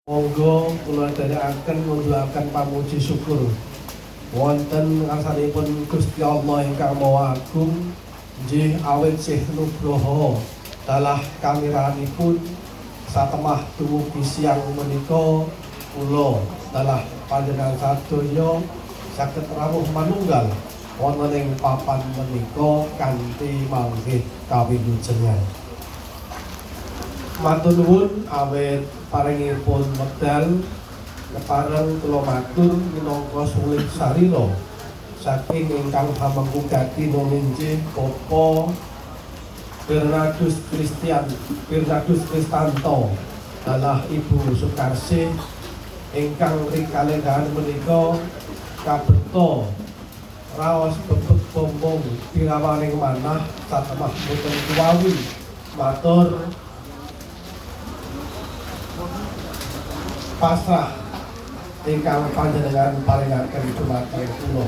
Monggo kula dherekaken ngunjukaken pamuji syukur wonten ngarsanipun Gusti Allah ingkang Maha Agung nggih awit sih nugraha dalah kamiranipun satemah dumugi siang menika kula dalah panjenengan sadaya saged rawuh manunggal wonten ing papan menika kanthi manggih kawilujengan. Matur nuwun awit paringipun medal kepareng kula matur minangka suling sarira saking ingkang hamengku gati nulinjih Bapak Bernardus Kristanto dalah Ibu Sukarsih ingkang rikalengahan menika kabeta raos bebek bombong pirawaning manah satemah boten kuwawi matur pasrah ingkang panjenengan paringaken dhumateng kula.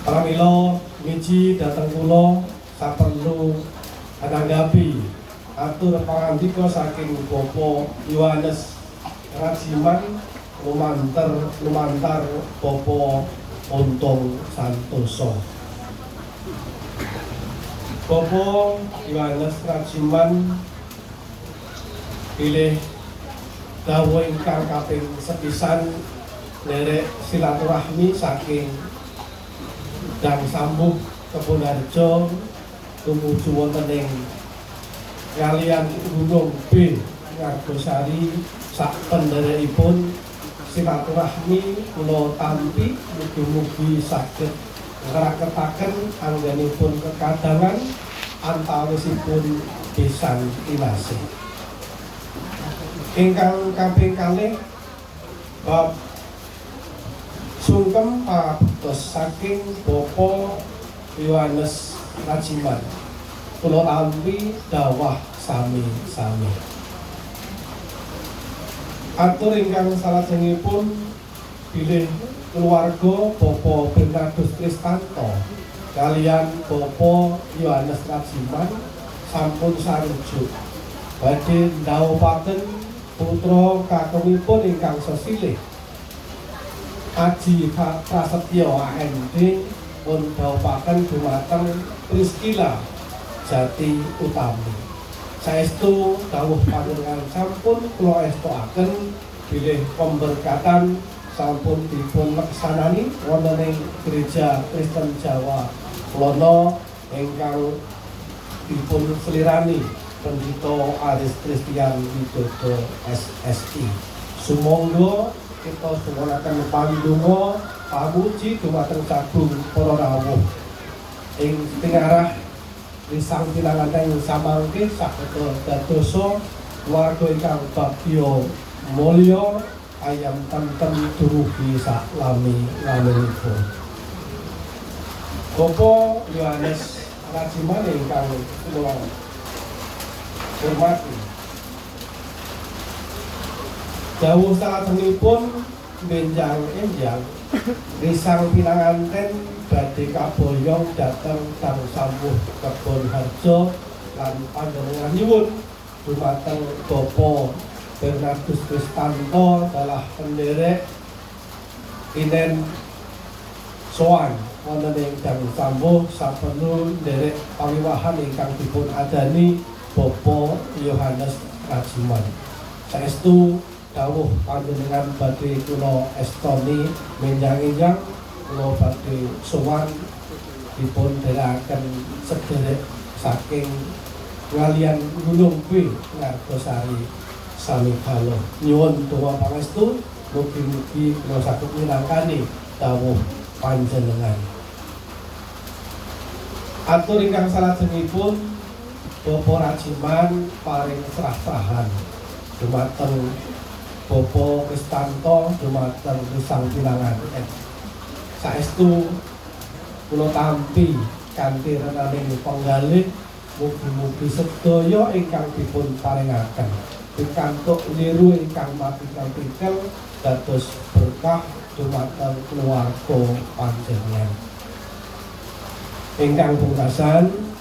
Pramila miji dhateng kula saperlu ananggapi atur pangandika saking Bapak Yohanes Rajiman lumantar Bapak Untung Santoso. Bapak Yohanes Rajiman pilih dawuh ingkang kaping sepisan nderek silaturahmi saking Dang Sambuh Kebonharjo tumuju wonten ing kaliyan Gunung B Ngargosari sak pendherekipun silaturahmi kula tampi mugi-mugi saged ngraketaken anggenipun kekadangan antawisipun pisan inasih. Ingkang kaping kalih bab sungkem pabutos saking Bapak Yohanes Rajiman kula tampi dawah sami-sami. Atur ingkang salajengipun bilih keluarga Bapak Bernardus Kristanto kaliyan Bapak Yohanes Rajiman sampun sarujuk badhe ndhawuhaken putra kakungipun ingkang sesilih Aji Prasetyo AMD pun dhawuhaken dhumateng Priscilla Jati Utami. Saestu dawuh panjenengan sampun kula estoaken bilih pemberkatan sampun dipun leksanani wonten ing Gereja Kristen Jawa Lono ingkang dipun selirani Pendito Aris Kristian Widodo SSI. Sumangga kita suwunaken pandonga pamuji dumateng sagung para rawuh ing tingarah risang pinanganten samangke saged dadosa warga ingkang bagya mulya ayam tentrem dumugi sak lami-laminipun. Bapak Yohanes Rajiman ingkang kula hormati. Dawuh salajengipun benjang-enjang risang pinanganten badhe kaboyong dhateng Dang Sambuh Kebonharjo lan panjenengan nyuwun dhumateng Bapak Bernardus Kristanto dalah penderek inen sowan wonten ing Dang Sambuh saperlu nderek pawiwahan ingkang dipun adani Bapak Yohanes Rajiman. Saestu dawuh panjenengan badhe kula estoni menjang-enjang kula badhe sowan dipun dherekaken sederek saking ngalian Gunung B Ngargosari sami kala. Nyuwun donga pangestu mugi-mugi kula saged minangkani dawuh panjenengan. Atur ingkang salajengipun Bapak Rajiman paring serah-serahan dumateng Bapak Kristanto dumateng risang pinanganten. Saestu kula tampi kanthi renaning penggalih mugi-mugi sedaya ingkang dipun paringaken pikantuk niru ingkang mapikel-pikel dados berkah dumateng keluarga panjenengan. Ingkang pungkasan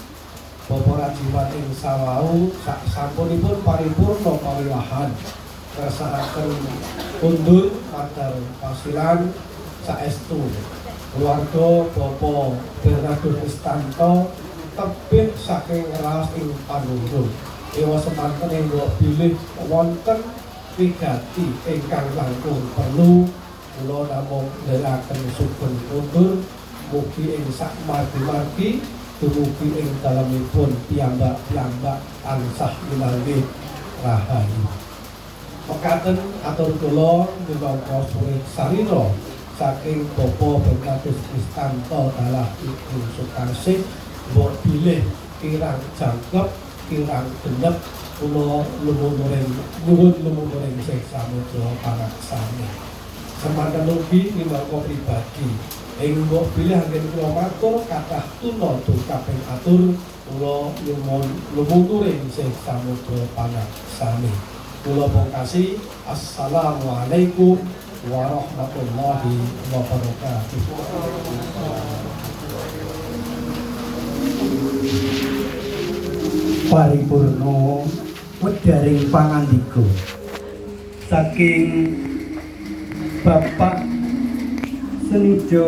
Bapak Rajiman ing sawau sampunipun paripurna pawiwahan ngrasakaken kundur mater pasilan saestu keluarga Bapak Bernardus Kristanto tebih saking raos ing panunjung ewa semanten ingkang bilih wonten wigati ingkang langkung perlu kula namung ndherekaken sugeng kundur mugi ing sak margi-margi dumugi ing dalemipun piyambak-piyambak tansah minangka rahayu. Mekaten atur kula minangka surit sarira saking Bapak Bernardus Kristanto dalah Ibu Sukasih mbok bilih kirang jangkep kirang genep kula nyuwun lumuring sing samudra panaksani. Semanten ugi minangka pribadi ing mbok bilih anggen kula matur kathah tuna kaping atur kula nyuwun lumuring sing samudra panaksani. Kula pungkasi assalamualaikum warahmatullahi wabarakatuh. Paripurna wedharing pangandika saking Bapak Senijo